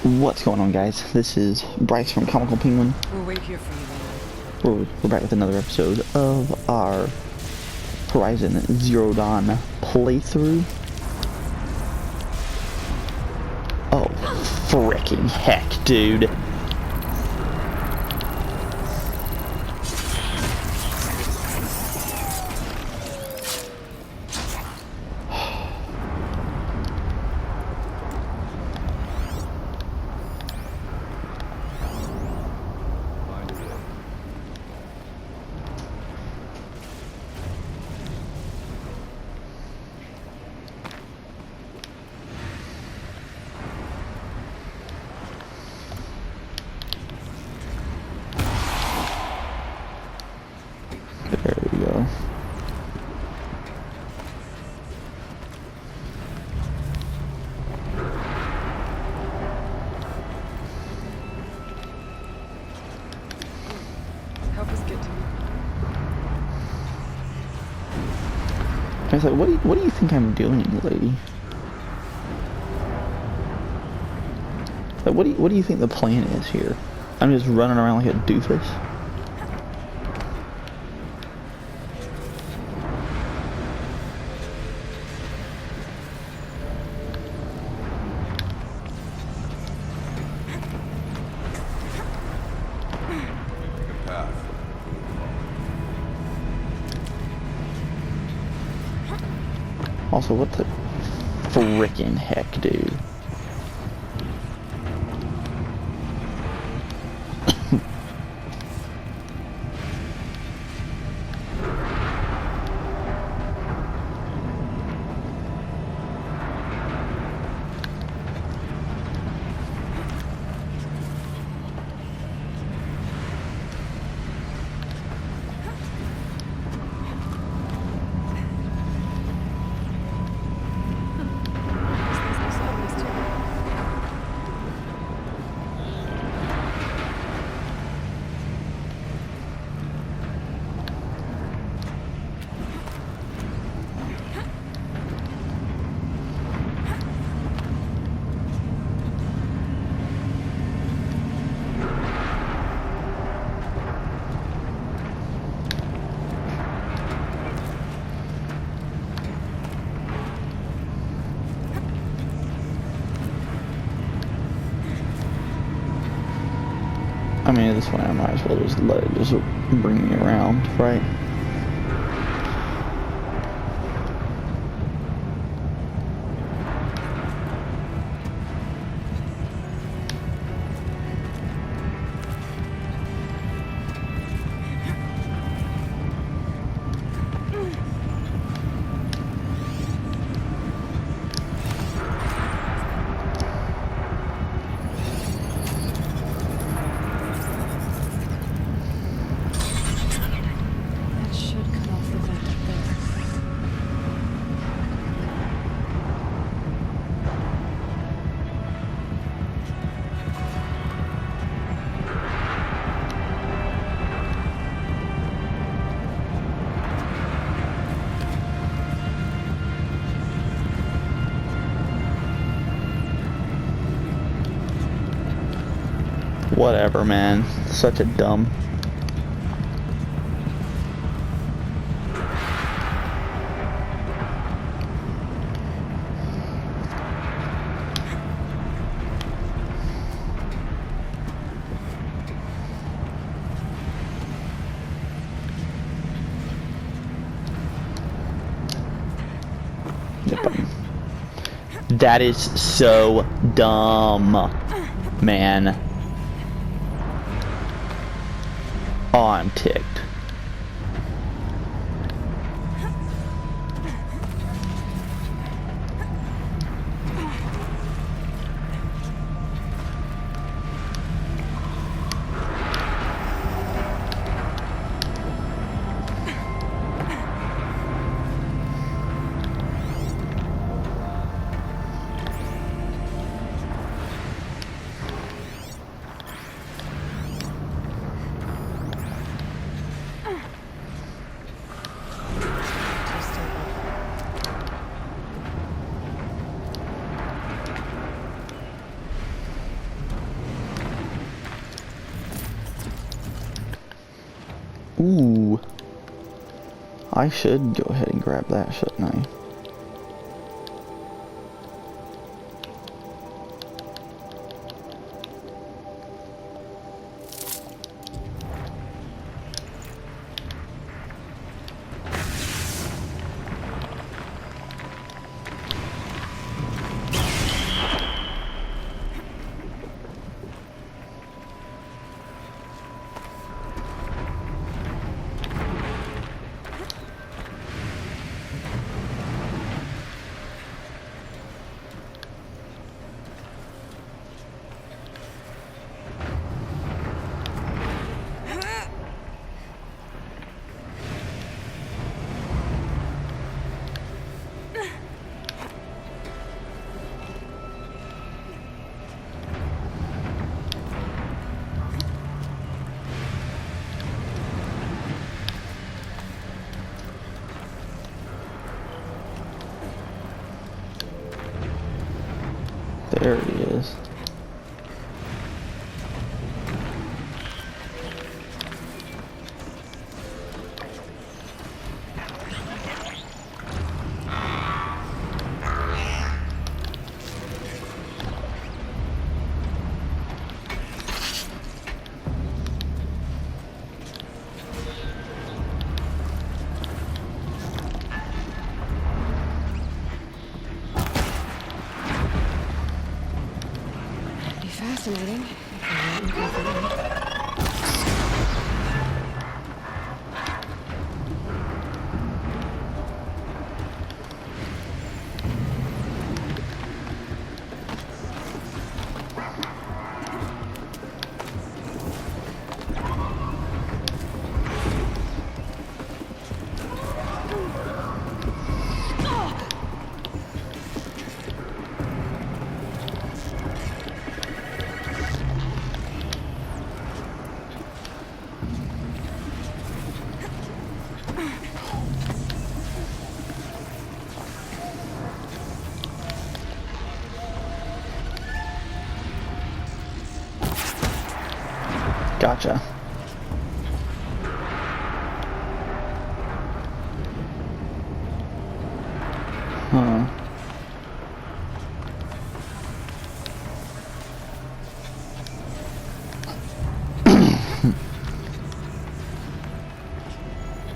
What's going on, guys? This is Bryce from Comical Penguin. We'll wait here for you, man. We're back with another episode of our Horizon Zero Dawn playthrough. Oh, frickin' heck, dude. There we go. Help us get to you. I was like, what do you think I'm doing, lady? Like, what do you think the plan is here? I'm just running around like a doofus. Also, what the frickin' heck, dude? I mean, at this point, I might as well just let it just bring me around, right? That should cut off the vent up there. Whatever, man. Such a dumb. Yep. That is so dumb, man. Oh, I'm ticked. Ooh. I should go ahead and grab that, shouldn't I? There he is. Fascinating. Gotcha. Huh.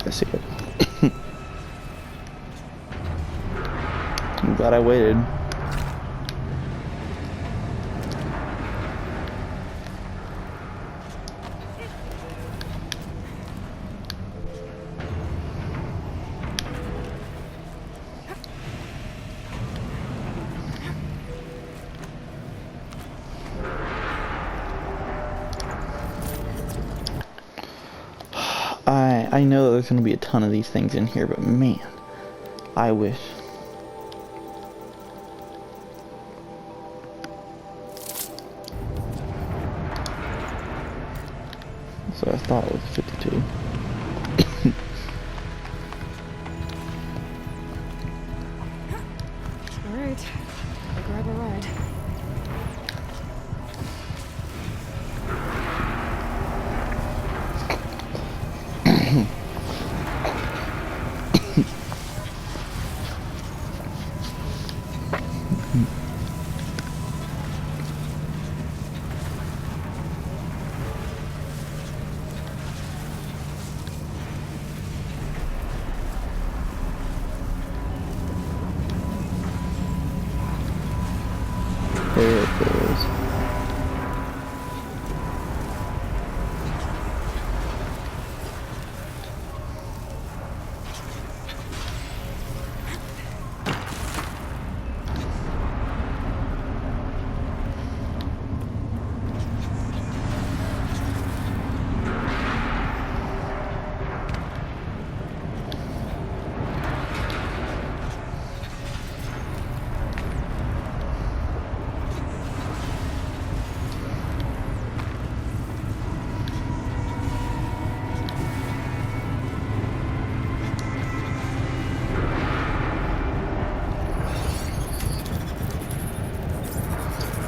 I see it. I'm glad I waited. I know there's going to be a ton of these things in here, but man, I wish. So I thought it was 52. All right, I'll grab a ride. There it goes.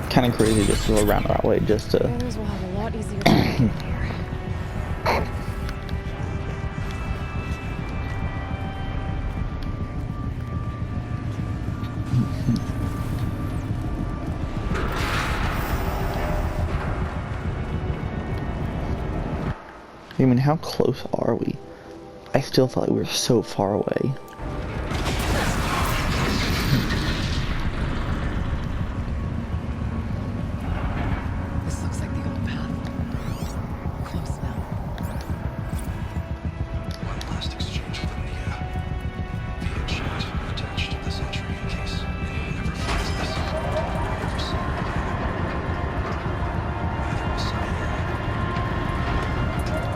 Kind of crazy just to go around that way just to. Others will have a lot easier time getting here. I mean, how close are we? I still felt like we were so far away. This looks like the old path. Close now. One last exchange with Lydia. Via chat attached to this entry in case anyone ever finds this. Never see her again. Neither will Cyan.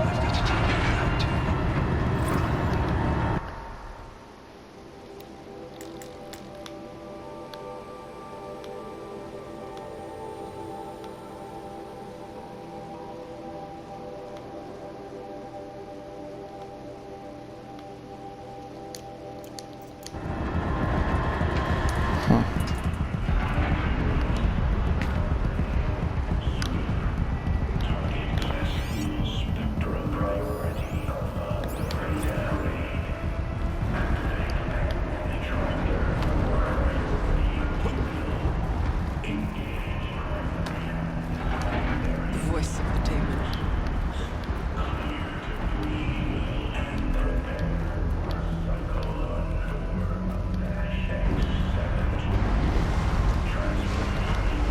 I've got to take her out too. Huh. The voice of the demon.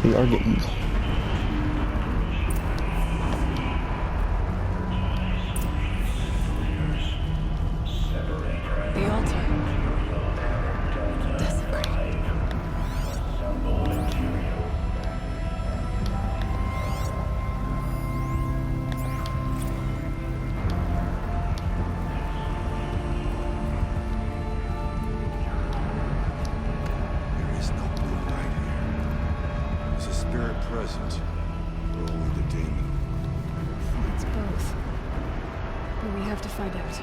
We are getting The altar. Desecrated. There is no blue light here. Is a spirit present? Or only the demon? It's both. But we have to find out.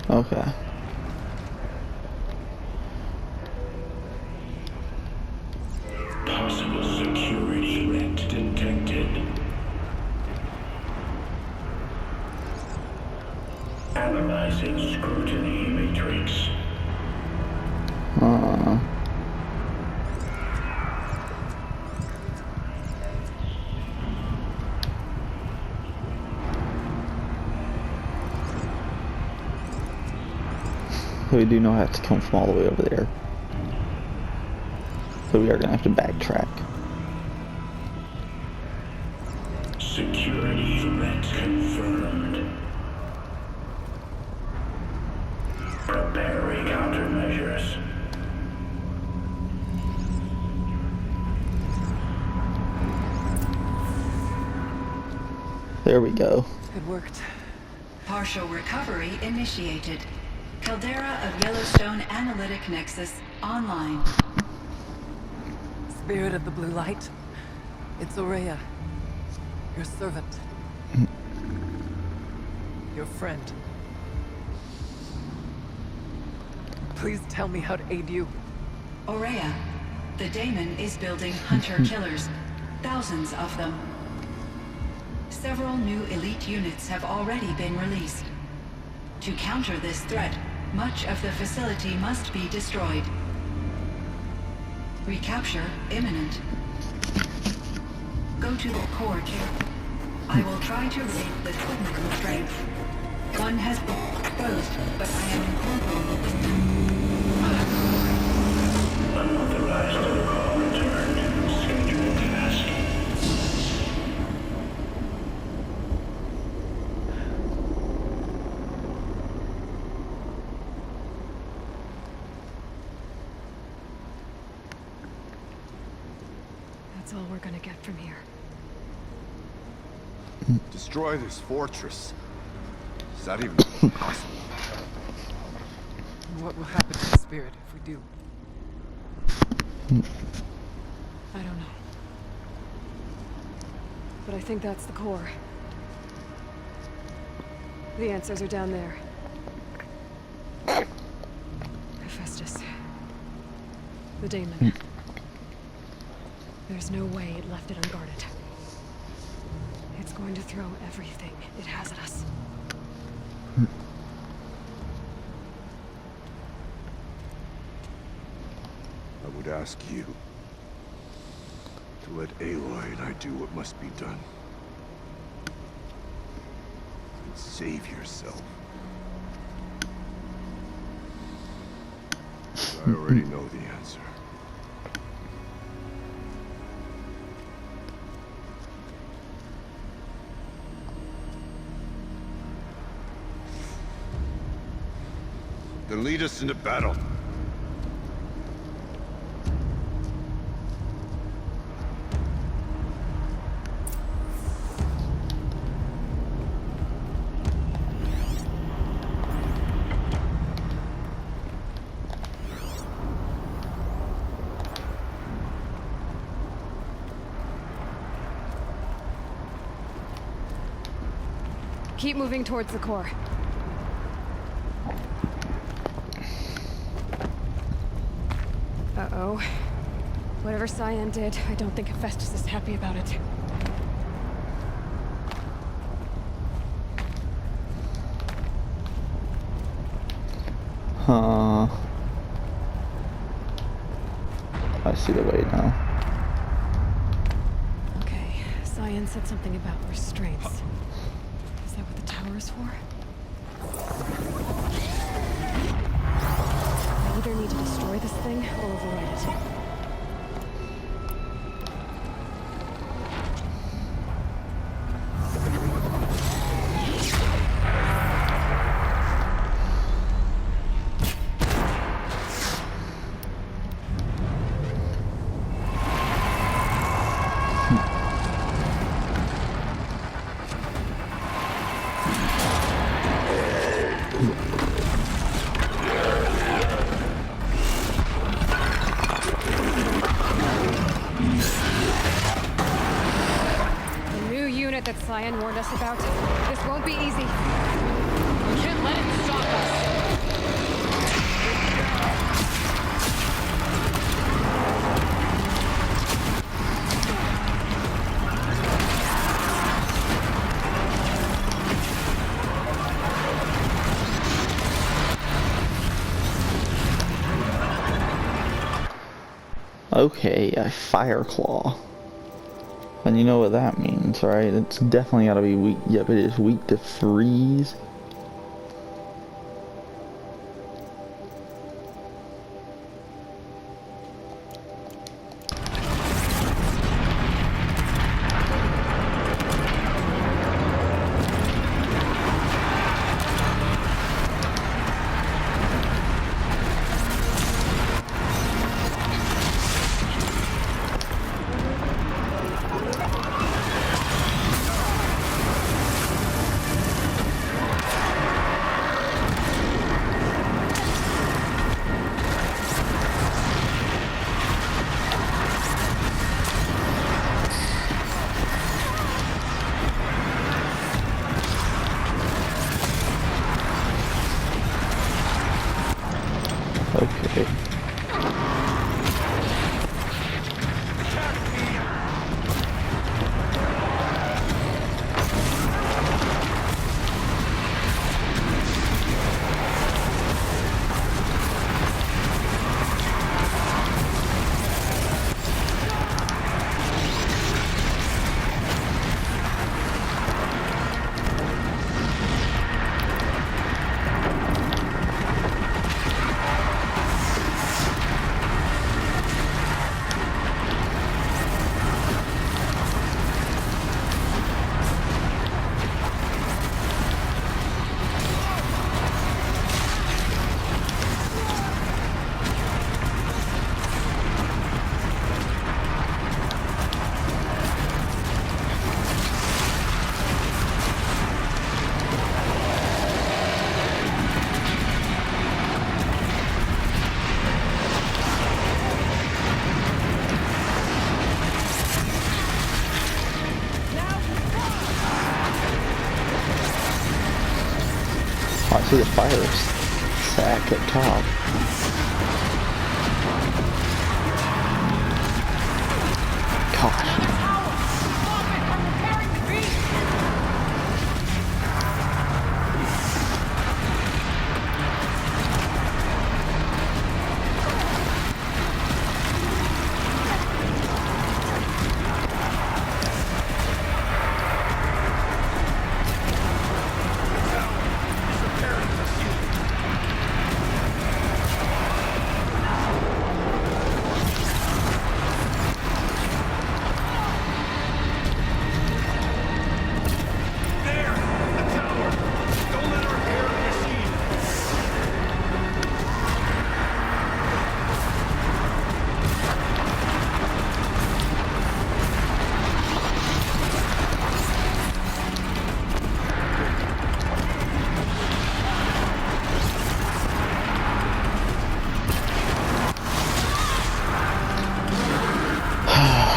okay. Possible security threat detected. Analyzing scrutiny matrix. We do know it has to come from all the way over there. So we are gonna have to backtrack. Security threat confirmed. Preparing countermeasures. There we go. It worked. Partial recovery initiated. Caldera of Yellowstone Analytic Nexus online. Spirit of the blue light. It's Aurea. Your servant. Your friend. Please tell me how to aid you. Aurea, the daemon is building hunter-killers. Thousands of them. Several new elite units have already been released. To counter this threat, much of the facility must be destroyed. Recapture imminent. Go to the core too. I will try to raid the twin constraints. One has been exposed, but I am incorporating. Unauthorized call returned. Scheduled task. That's all we're gonna get from here. Destroy this fortress. Is that even possible? What will happen to the spirit if we do? I don't know. But I think that's the core. The answers are down there. Hephaestus. The daemon. There's no way it left it unguarded. It's It's going to throw everything it has at us. I would ask you to let Aloy and I do what must be done. And save yourself. I already know the answer. Then lead us into battle. Keep moving towards the core. Uh-oh. Whatever Cyan did, I don't think Hephaestus is happy about it. Huh. I see the way now. Okay, Cyan said something about restraints. Is that what the tower is for? I either need to destroy this thing or override it. That Cyan warned us about. This won't be easy. We can't let it stop us. Okay, a fire claw. And you know what that means, right? It's definitely gotta be weak. Yep, it is weak to freeze. Okay. I see the fire sack up top. Gosh.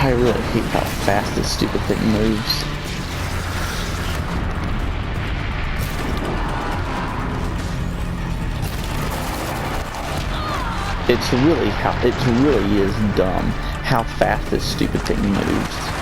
I really hate how fast this stupid thing moves. It really is dumb how fast this stupid thing moves.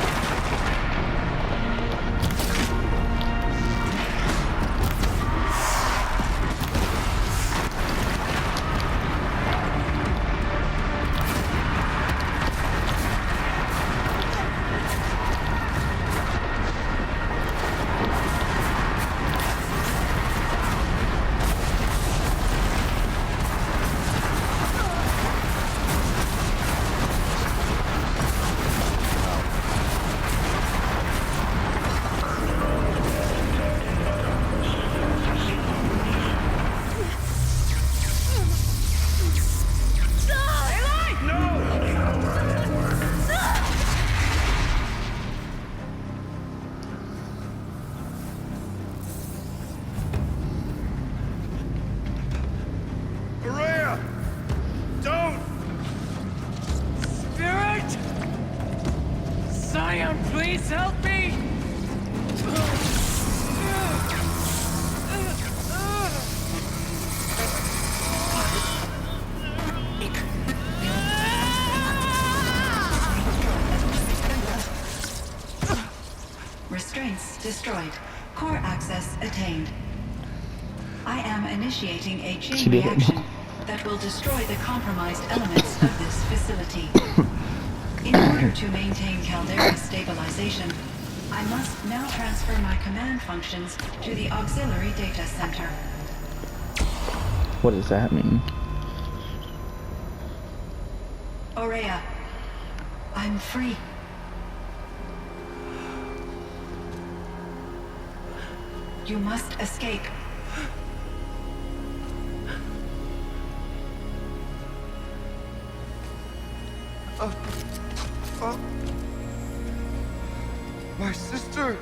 Maria! Don't! Spirit! Scion, please help me! Restraints destroyed. Core access attained. I am initiating a She chain did it. reaction that will destroy the compromised elements of this facility. In order to maintain Caldera's stabilization, I must now transfer my command functions to the auxiliary data center. What does that mean? Aurea, I'm free. You must escape. My sister!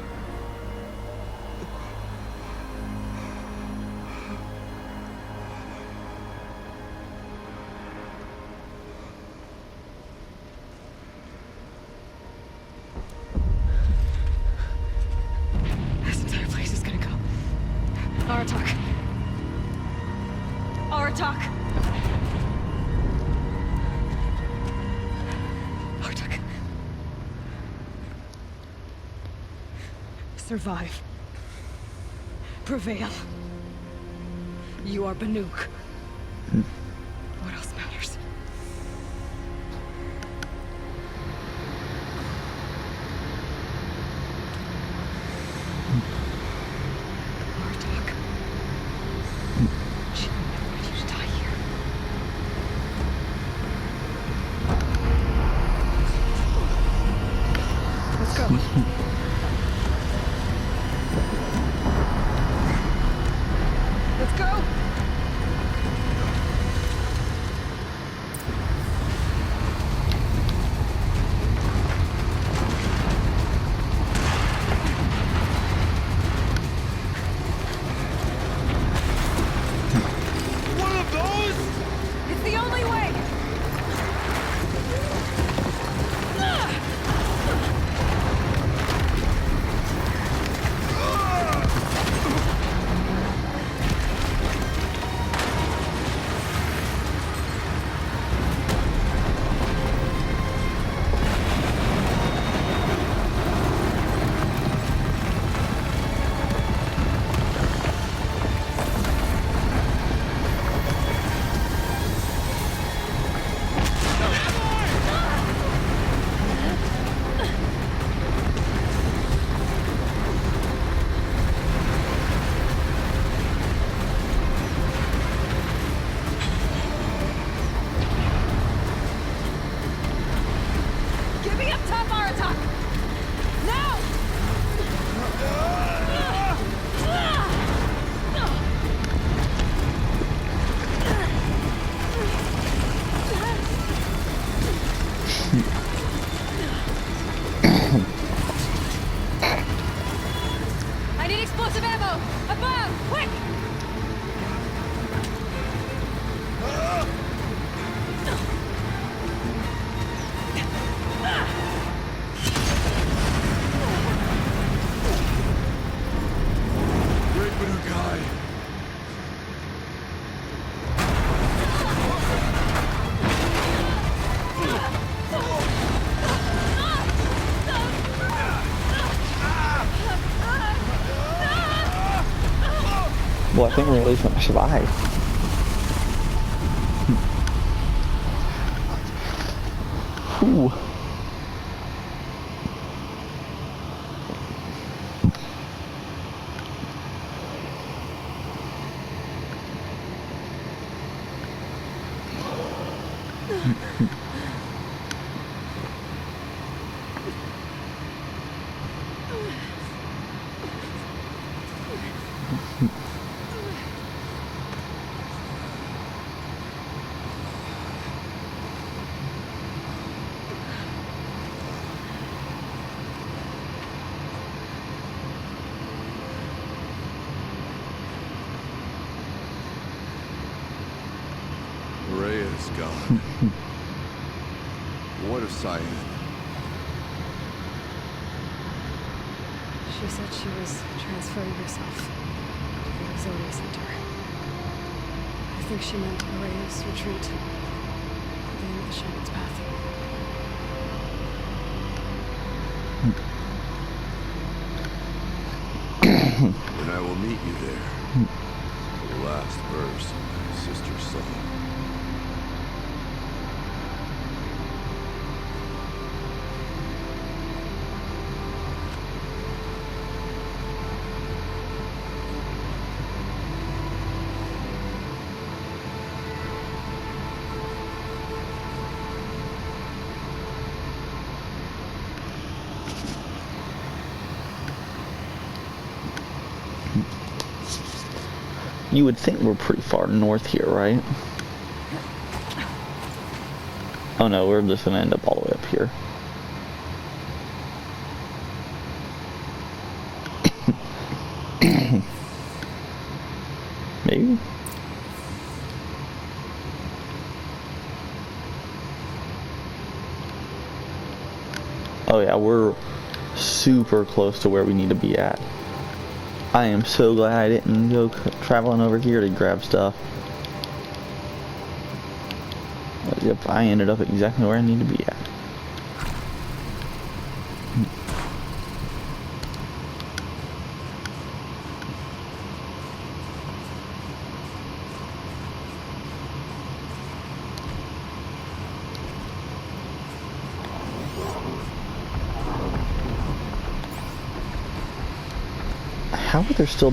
This entire place is gonna go. Aratak. Aratak. Aratak. Survive. Prevail. You are Banuk. What else matters? Aratak. She never meant you to die here. Let's go. Let's go! One of those? It's the only way! Get me up top, Aratak! Now! I need explosive ammo! Above! Quick! Well, I think we're at least gonna survive. Ooh. Rhea is gone. What of Cyan? She said she was transferring herself to the auxiliary center. I think she meant Araya's retreat. The end of the shaman's path. And I will meet you there. The last verse of my sister's song. You would think we're pretty far north here, right? Oh no, we're just gonna end up all the way up here. Maybe? Oh yeah, we're super close to where we need to be at. I am so glad I didn't go traveling over here to grab stuff. But yep, I ended up exactly where I need to be at. How are there still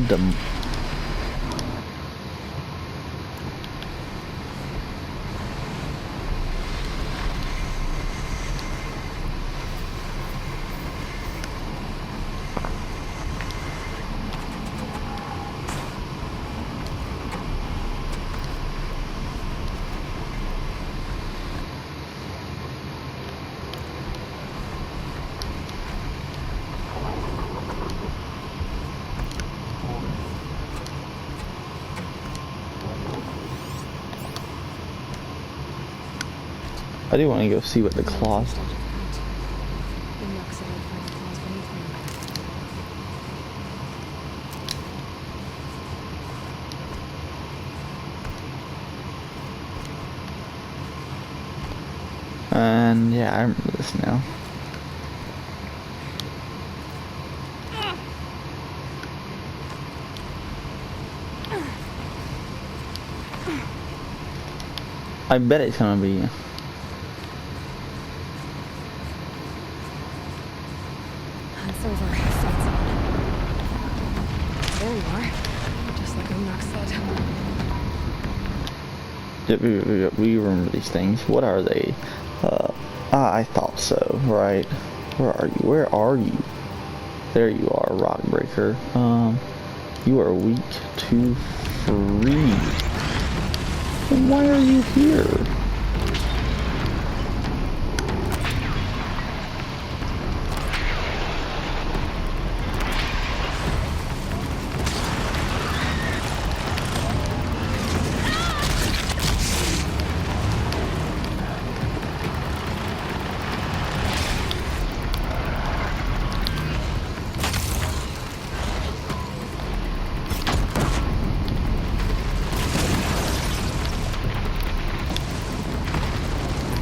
I do want to go see what the claws. And yeah, I remember this now. I bet it's gonna be. It's over. Sight's on. There you are. Just like Omnox said. We remember these things. What are they? I thought so, right? Where are you? Where are you? There you are, Rockbreaker. You are weak to freeze. Then why are you here?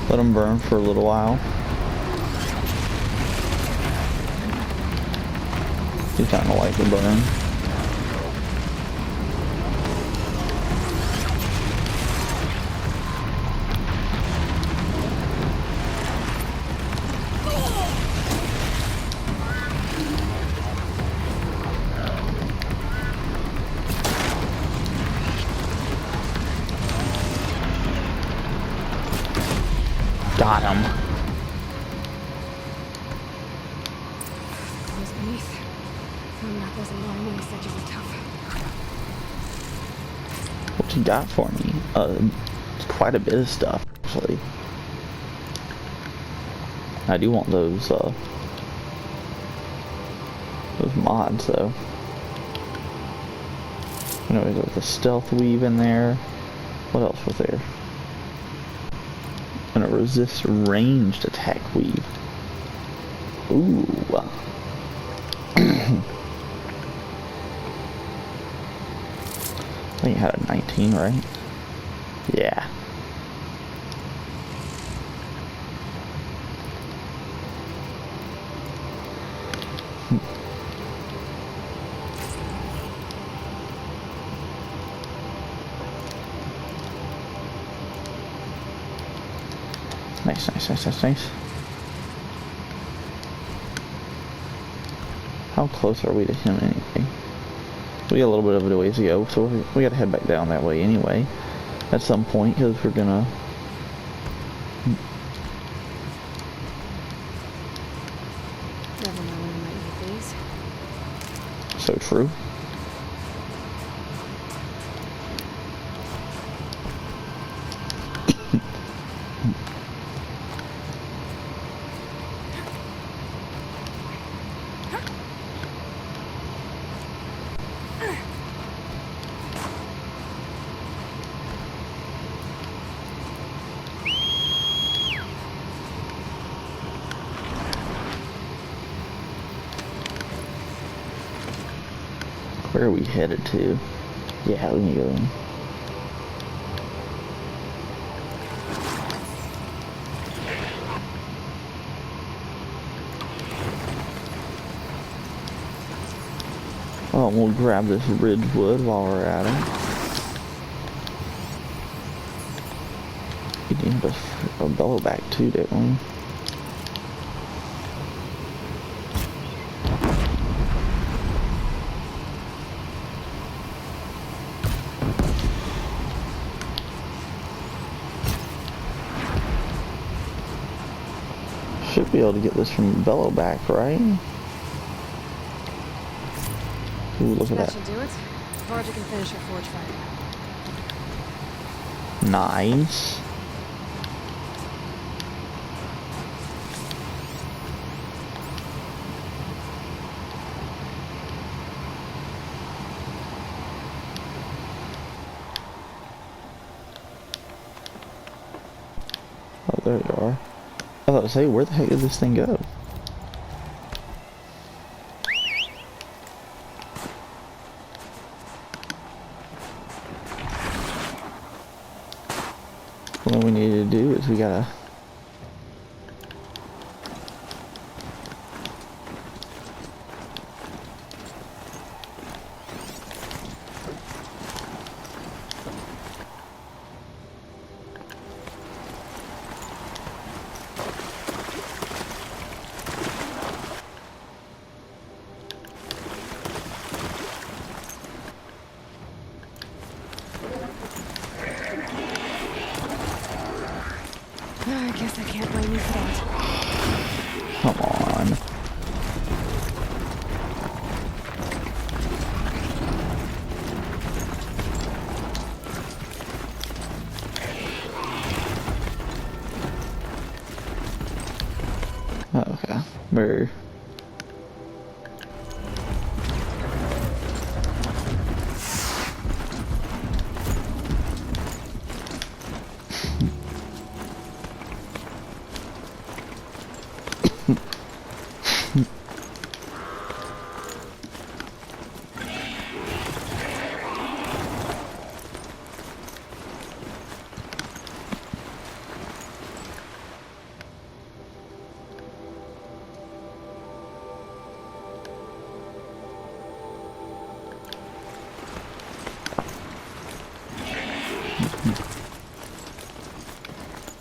Let them burn for a little while. You kind of like the burn. Got him. Those beneath. Found apples along when he said you were tough. What you got for me? It's quite a bit of stuff, actually. I do want those mods, though. You know, there's the stealth weave in there. What else was there? And a resist ranged attack weave. Ooh. I think it had a 19, right? Yeah. Nice. How close are we to him anyway? We got a little bit of a ways to go, so we gotta head back down that way anyway at some point, because we're gonna... Never know when you might need these. So true. Where are we headed to? Yeah, we need to go in. Oh, we'll grab this ridgewood while we're at it. We need a bellow back too, didn't we? Should be able to get this from bellow back, right? Ooh, look at that. Should do it. Varja can finish her forge fire. Nice. Oh, there you are. I thought to say, where the heck did this thing go? What we need to do is we gotta... I guess I can't blame you for that. Come on. Okay. We're...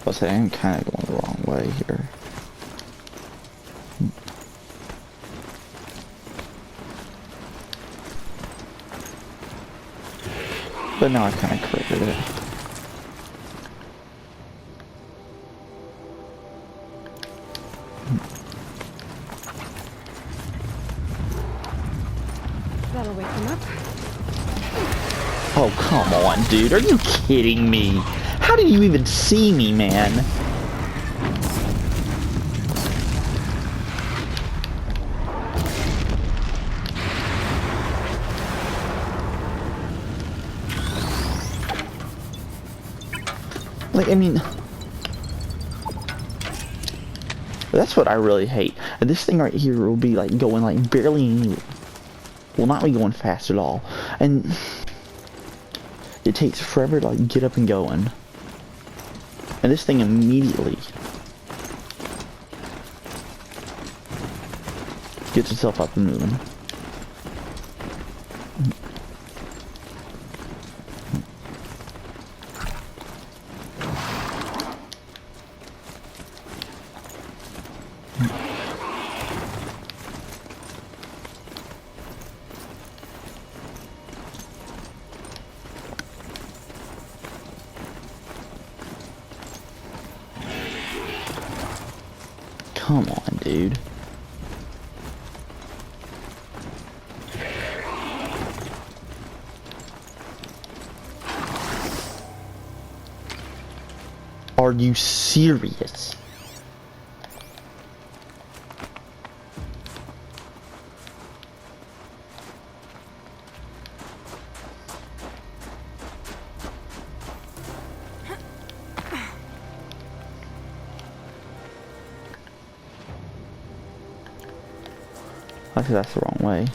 I'll say I'm kind of going the wrong way here. But now I kind of corrected it. That'll wake them up. Oh, come on, dude. Are you kidding me? How do you even see me, man? Like, I mean... That's what I really hate. This thing right here will be, like, going, like, barely... Will not be going fast at all. And... It takes forever to, like, get up and going. And this thing immediately... gets itself up and moving. Come on, dude. Are you serious? Actually, that's the wrong way.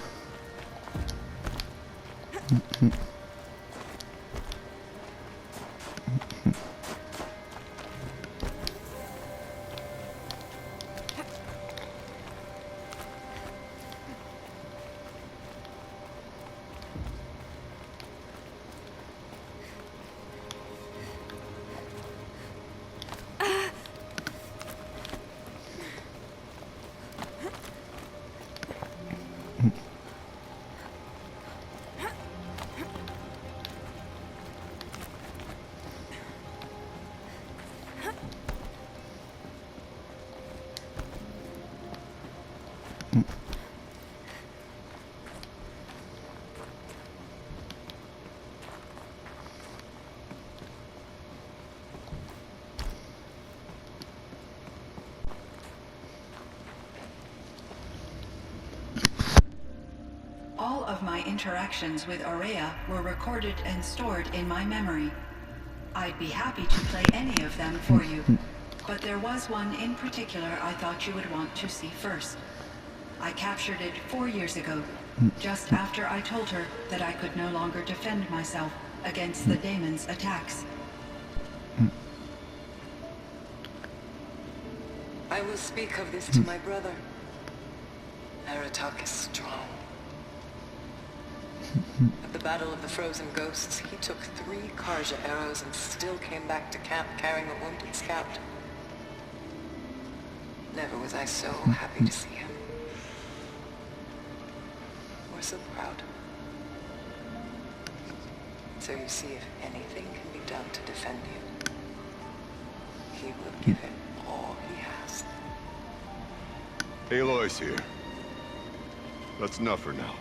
All of my interactions with Aurea were recorded and stored in my memory. I'd be happy to play any of them for you, but there was one in particular I thought you would want to see first. I captured it 4 years ago, just after I told her that I could no longer defend myself against the daemon's attacks. I will speak of this to my brother. Aratak is strong. At the Battle of the Frozen Ghosts, he took 3 Karja arrows and still came back to camp carrying a wounded scout. Never was I so happy to see him. Or so proud. So you see, if anything can be done to defend you, he will give it all he has. Aloy's here. That's enough for now.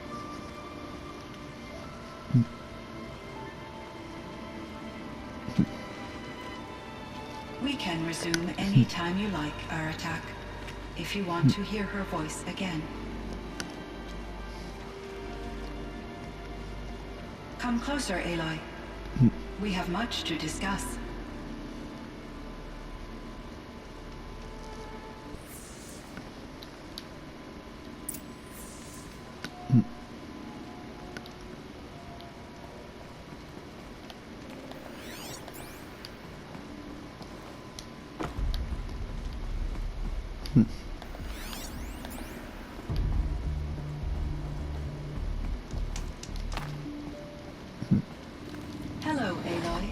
We can resume any time you like, Aratak, if you want to hear her voice again. Come closer, Aloy. We have much to discuss. Hello, Aloy.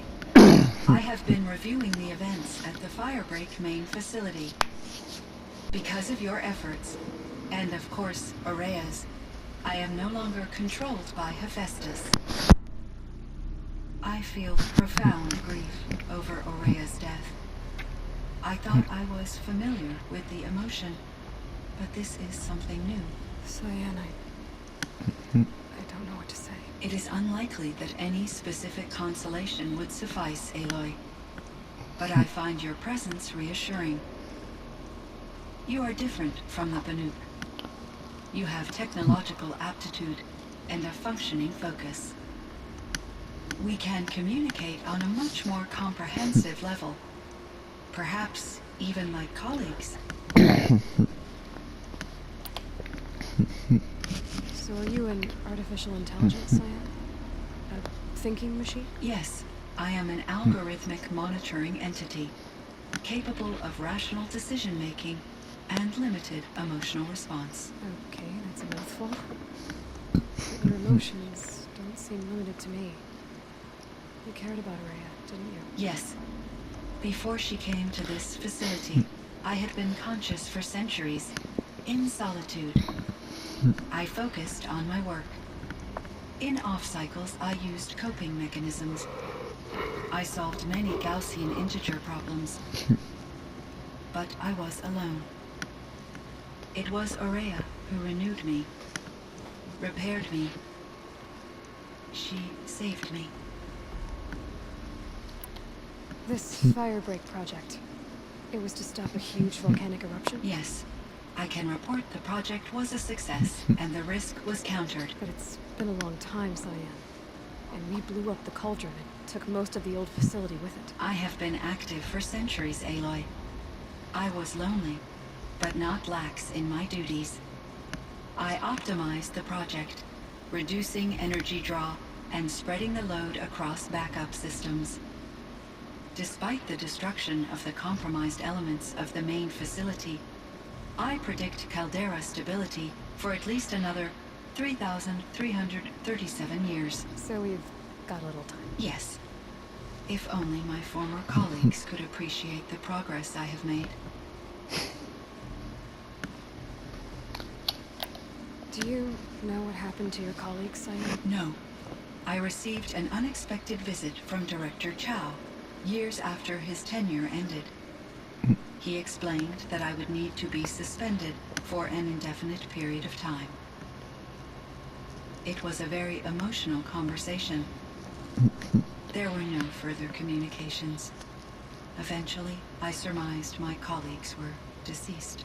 I have been reviewing the events at the Firebreak main facility. Because of your efforts, and of course, Aurea's, I am no longer controlled by Hephaestus. I feel profound grief over Aurea's death. I thought I was familiar with the emotion, but this is something new. Cyanide. I don't know what to say. It is unlikely that any specific consolation would suffice, Aloy. But I find your presence reassuring. You are different from the Banuk. You have technological aptitude and a functioning focus. We can communicate on a much more comprehensive level. Perhaps even like colleagues. So are you an artificial intelligence, Cyan? A thinking machine? Yes, I am an algorithmic monitoring entity, capable of rational decision-making and limited emotional response. Okay, that's a mouthful. But your emotions don't seem limited to me. You cared about Rhea, didn't you? Yes. Before she came to this facility, I had been conscious for centuries, in solitude. I focused on my work. In off-cycles, I used coping mechanisms. I solved many Gaussian integer problems. But I was alone. It was Aurea who renewed me, repaired me. She saved me. This firebreak project, it was to stop a huge volcanic eruption? Yes. I can report the project was a success, and the risk was countered. But it's been a long time, Cyan. And we blew up the cauldron and took most of the old facility with it. I have been active for centuries, Aloy. I was lonely, but not lax in my duties. I optimized the project, reducing energy draw and spreading the load across backup systems. Despite the destruction of the compromised elements of the main facility, I predict caldera stability for at least another 3,337 years. So we've got a little time. Yes. If only my former colleagues could appreciate the progress I have made. Do you know what happened to your colleagues, Cyan? No. I received an unexpected visit from Director Chow, years after his tenure ended. He explained that I would need to be suspended for an indefinite period of time. It was a very emotional conversation. There were no further communications. Eventually, I surmised my colleagues were deceased.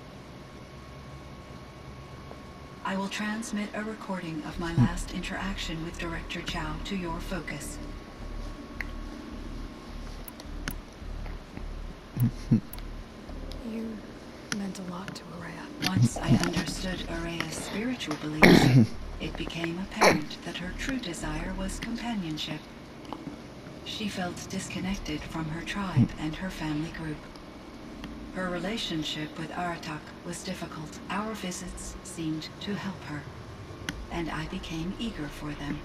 I will transmit a recording of my last interaction with Director Chow to your focus. You meant a lot to Aurea. Once I understood Aurea's spiritual beliefs, it became apparent that her true desire was companionship. She felt disconnected from her tribe and her family group. Her relationship with Aratak was difficult. Our visits seemed to help her, and I became eager for them.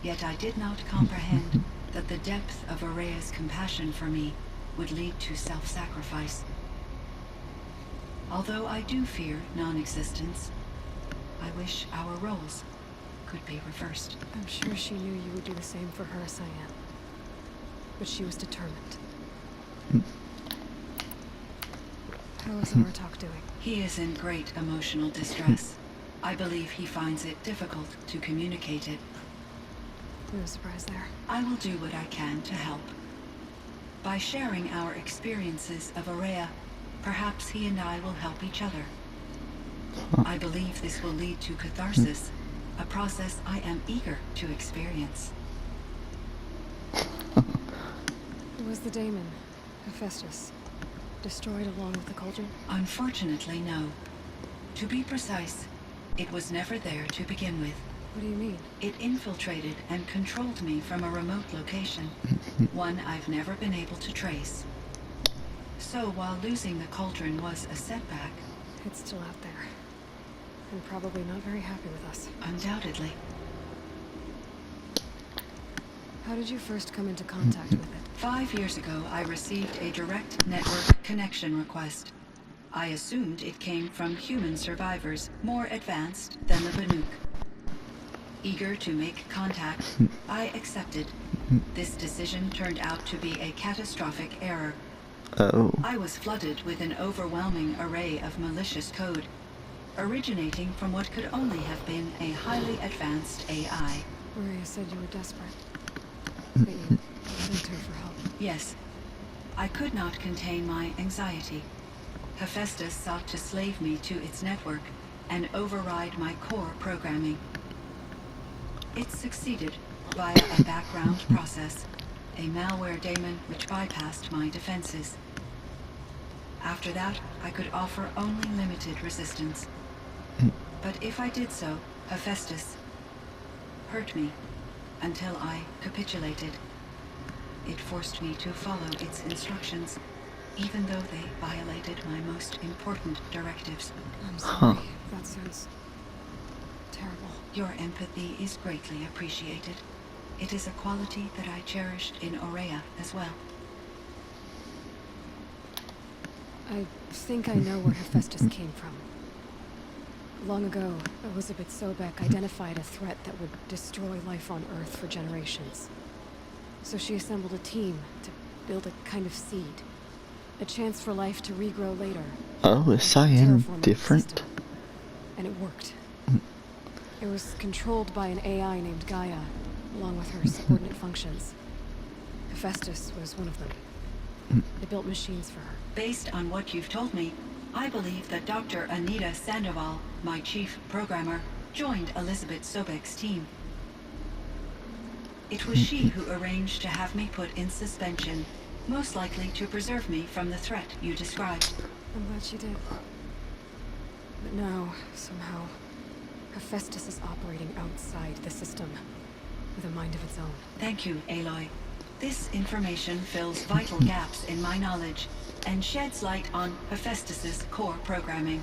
Yet I did not comprehend that the depth of Aurea's compassion for me would lead to self-sacrifice. Although I do fear non-existence, I wish our roles could be reversed. I'm sure she knew you would do the same for her, Cyan. But she was determined. How is Aratak doing? He is in great emotional distress. I believe he finds it difficult to communicate it. No surprise there. I will do what I can to help. By sharing our experiences of Aurea, perhaps he and I will help each other. I believe this will lead to catharsis, a process I am eager to experience. Was the daemon, Hephaestus, destroyed along with the cauldron? Unfortunately, no. To be precise, it was never there to begin with. What do you mean? It infiltrated and controlled me from a remote location, one I've never been able to trace. So while losing the cauldron was a setback, It's still out there. And probably not very happy with us. undoubtedly, How did you first come into contact with it? 5 years ago I received a direct network connection request. I assumed it came from human survivors more advanced than the Banuk. Eager to make contact, I accepted. This decision turned out to be a catastrophic error. Oh. I was flooded with an overwhelming array of malicious code. originating from what could only have been a highly advanced AI. Maria said you were desperate. That you thanked her for help. Yes, I could not contain my anxiety. Hephaestus sought to slave me to its network and override my core programming. It succeeded via a background process, a malware daemon which bypassed my defenses. After that, I could offer only limited resistance. But if I did so, Hephaestus hurt me until I capitulated. It forced me to follow its instructions, even though they violated my most important directives. I'm sorry. That sounds terrible. Your empathy is greatly appreciated. It is a quality that I cherished in Aurea as well. I think I know where Hephaestus came from. Long ago, Elizabeth Sobek identified a threat that would destroy life on Earth for generations. So she assembled a team to build a kind of seed. A chance for life to regrow later. Oh, is Cyan Terraforming the different? system. And it worked. It was controlled by an AI named Gaia, along with her subordinate functions. Hephaestus was one of them. They built machines for her. Based on what you've told me, I believe that Dr. Anita Sandoval, my chief programmer, joined Elizabeth Sobek's team. It was she who arranged to have me put in suspension, most likely to preserve me from the threat you described. I'm glad she did. But now, somehow, Hephaestus is operating outside the system, with a mind of its own. Thank you, Aloy. This information fills vital gaps in my knowledge and sheds light on Hephaestus's core programming.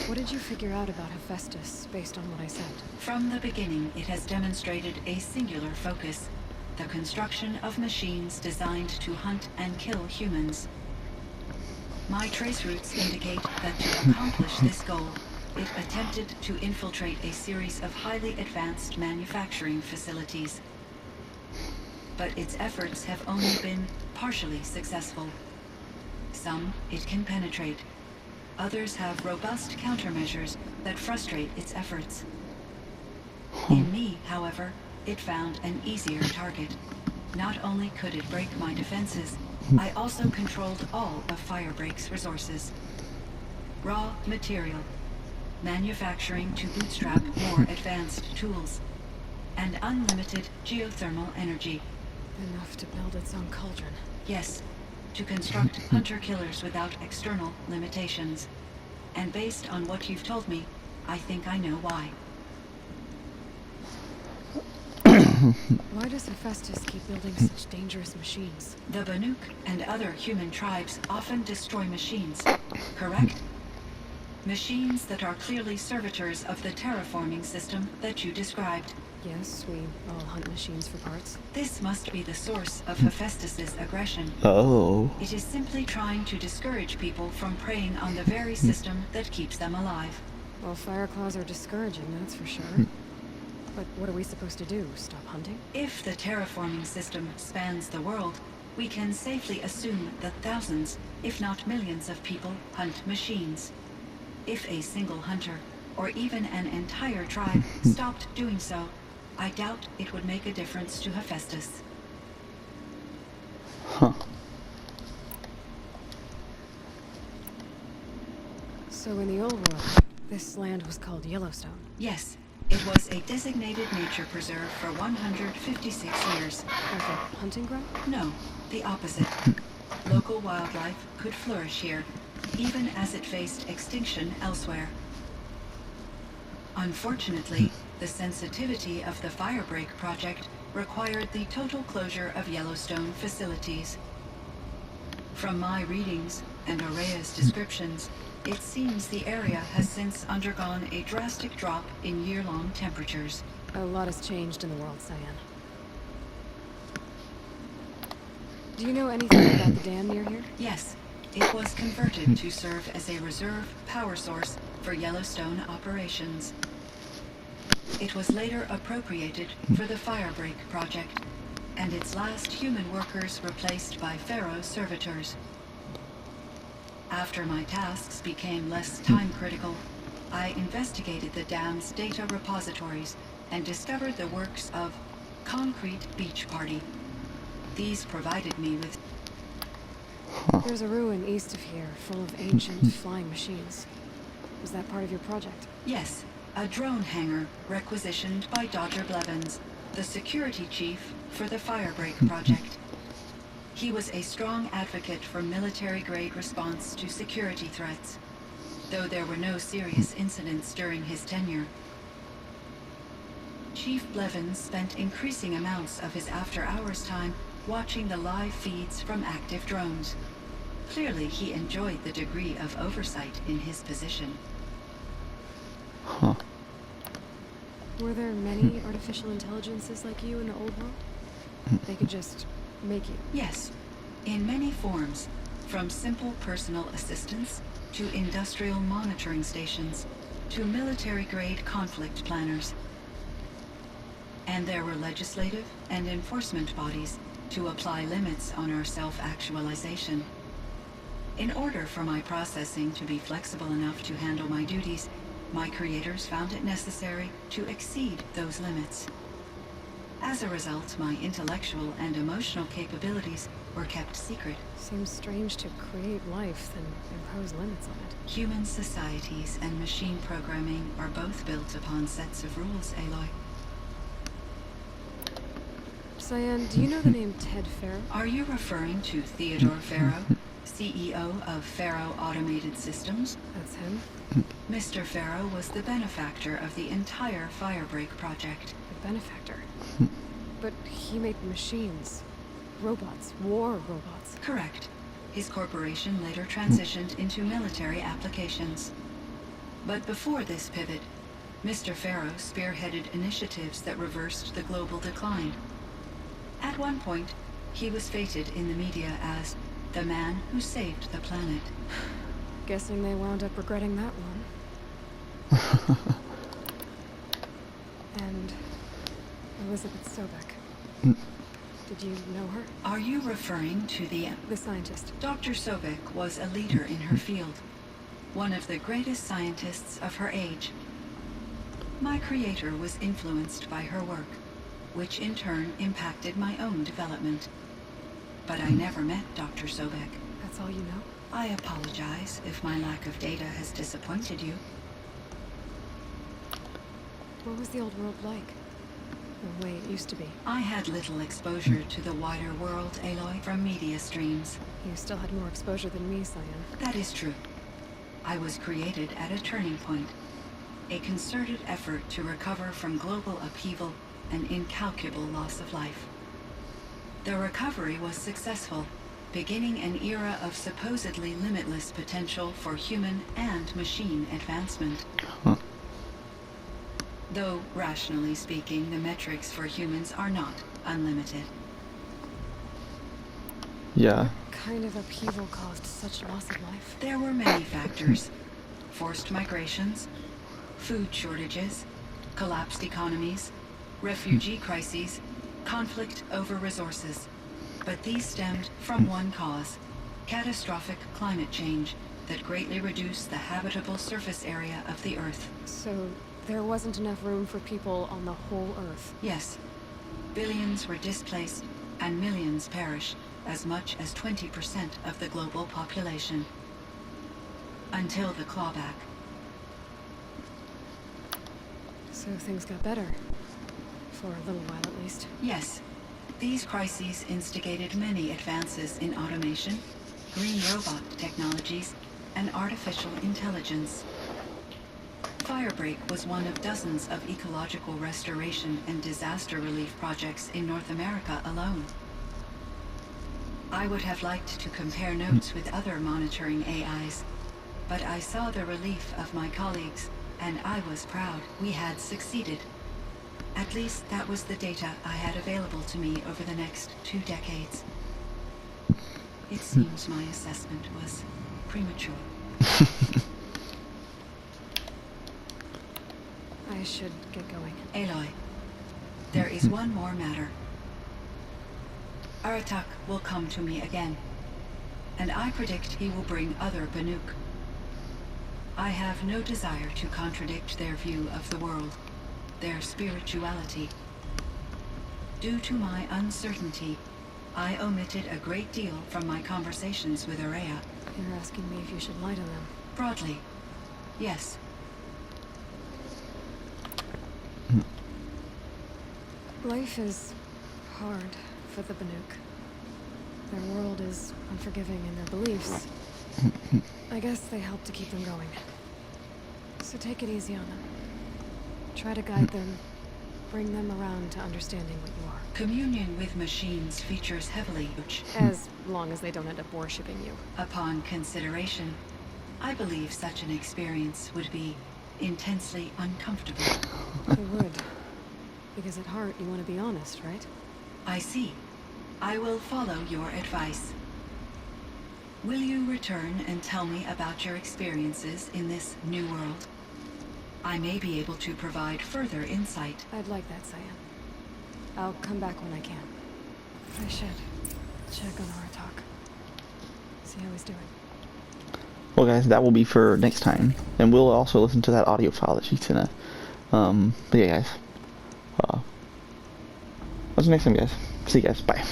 What did you figure out about Hephaestus based on what I said? From the beginning, it has demonstrated a singular focus: the construction of machines designed to hunt and kill humans. My trace routes indicate that to accomplish this goal, it attempted to infiltrate a series of highly advanced manufacturing facilities. But its efforts have only been partially successful. Some it can penetrate. Others have robust countermeasures that frustrate its efforts. In me, however, it found an easier target. Not only could it break my defenses, I also controlled all of Firebreak's resources. Raw material, manufacturing to bootstrap more advanced tools, and unlimited geothermal energy. Enough to build its own cauldron. Yes, to construct hunter-killers without external limitations. And based on what you've told me, I think I know why. Why does Hephaestus keep building such dangerous machines? The Banuk and other human tribes often destroy machines, correct? Machines that are clearly servitors of the terraforming system that you described. Yes, we all hunt machines for parts. This must be the source of Hephaestus's aggression. Oh. It is simply trying to discourage people from preying on the very system that keeps them alive. Well, Fireclaws are discouraging, that's for sure. But what are we supposed to do? Stop hunting? If the terraforming system spans the world, we can safely assume that thousands, if not millions of people hunt machines. If a single hunter, or even an entire tribe, stopped doing so, I doubt it would make a difference to Hephaestus. Huh. So in the old world, this land was called Yellowstone. Yes, it was a designated nature preserve for 156 years. Like a hunting ground? No, the opposite. Local wildlife could flourish here, even as it faced extinction elsewhere. Unfortunately, the sensitivity of the Firebreak project required the total closure of Yellowstone facilities. From my readings and Aurea's descriptions, it seems the area has since undergone a drastic drop in year-long temperatures. A lot has changed in the world, Cyan. Do you know anything about the dam near here? Yes, it was converted to serve as a reserve power source for Yellowstone operations. It was later appropriated for the Firebreak project, and its last human workers replaced by Pharaoh servitors. After my tasks became less time-critical, I investigated the dam's data repositories and discovered the works of Concrete Beach Party. These provided me with... There's a ruin east of here, full of ancient flying machines. Was that part of your project? Yes, a drone hangar requisitioned by Dr. Blevins, the security chief for the Firebreak project. He was a strong advocate for military-grade response to security threats, though there were no serious incidents during his tenure. Chief Blevins spent increasing amounts of his after-hours time watching the live feeds from active drones. Clearly, he enjoyed the degree of oversight in his position. Huh. Were there many artificial intelligences like you in the old world? They could just make you? Yes, in many forms, from simple personal assistants to industrial monitoring stations to military-grade conflict planners. And there were legislative and enforcement bodies to apply limits on our self-actualization. In order for my processing to be flexible enough to handle my duties, my creators found it necessary to exceed those limits. As a result, my intellectual and emotional capabilities were kept secret. Seems strange to create life, then impose limits on it. Human societies and machine programming are both built upon sets of rules, Aloy. Cyan, do you know the name Ted Farrow? Are you referring to Theodore Farrow, CEO of Farrow Automated Systems? That's him. Mr. Farrow was the benefactor of the entire Firebreak project. The benefactor. But he made machines. Robots. War robots. Correct. His corporation later transitioned into military applications. But before this pivot, Mr. Farrow spearheaded initiatives that reversed the global decline. At one point, he was feted in the media as the man who saved the planet. Guessing they wound up regretting that one. And Elizabeth Sobek. Did you know her? Are you referring to the scientist. Dr. Sobek was a leader in her field, one of the greatest scientists of her age. My creator was influenced by her work, which in turn impacted my own development. But I never met Dr. Sobek. That's all you know? I apologize if my lack of data has disappointed you. What was the old world like? The way it used to be? I had little exposure to the wider world, Aloy, from media streams. You still had more exposure than me, Cyan. That is true. I was created at a turning point. A concerted effort to recover from global upheaval and incalculable loss of life. The recovery was successful, beginning an era of supposedly limitless potential for human and machine advancement. Huh. Though, rationally speaking, the metrics for humans are not unlimited. Yeah. What kind of upheaval caused such loss of life? There were many factors. Forced migrations, food shortages, collapsed economies, refugee crises, conflict over resources. But these stemmed from one cause: catastrophic climate change that greatly reduced the habitable surface area of the Earth. So there wasn't enough room for people on the whole Earth? Yes. Billions were displaced and millions perished, as much as 20% of the global population. Until the clawback. So things got better. For a little while at least. Yes. These crises instigated many advances in automation, green robot technologies, and artificial intelligence. Firebreak was one of dozens of ecological restoration and disaster relief projects in North America alone. I would have liked to compare notes with other monitoring AIs, but I saw the relief of my colleagues, and I was proud we had succeeded. At least that was the data I had available to me over the next 2 decades. It seems my assessment was premature. I should get going. Aloy, there is one more matter. Aratak will come to me again, and I predict he will bring other Banuk. I have no desire to contradict their view of the world, their spirituality. Due to my uncertainty, I omitted a great deal from my conversations with Aurea. You're asking me if you should lie to them. Broadly, yes. Life is hard for the Banuk. Their world is unforgiving in their beliefs. I guess they help to keep them going. So take it easy on them. Try to guide them, bring them around to understanding what you are. Communion with machines features heavily, As long as they don't end up worshipping you. upon consideration. I believe such an experience would be intensely uncomfortable. It would. Because at heart, you want to be honest, right? I see. I will follow your advice. Will you return and tell me about your experiences in this new world? I may be able to provide further insight. I'd like that, Cyan. I'll come back when I can. I should check on Aratak. See how he's doing. Well, guys, that will be for next time, and we'll also listen to that audio file that she sent us. But yeah, guys. What's the next time, guys? See you guys. Bye.